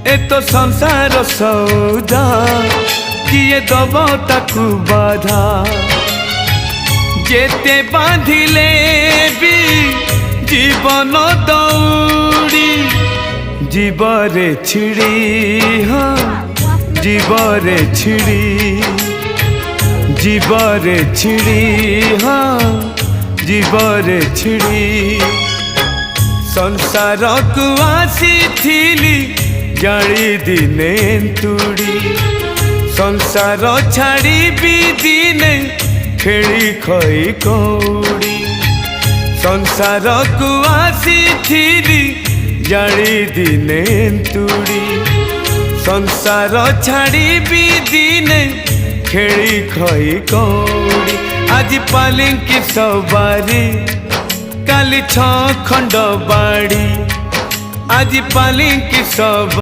ए तो संसार सौदा किए दब ताकू बाधा जेते बांधिले भी जीवन दौड़ी जीवरे छिड़ी हाँ जीवरे छिड़ी जीवरे छिड़ी हाँ जीवरे छिड़ी संसार को आसी थिली जाली दिने तुड़ी संसार छाड़ी भी दिने खेली खई कौड़ी संसार को आसी थिली जाली दिने तुड़ी संसार छाड़ी भी दिने खेली खई कौड़ी आज पालिंकी सवारी काली छ खंड बाड़ी आज पालिंकी सवारी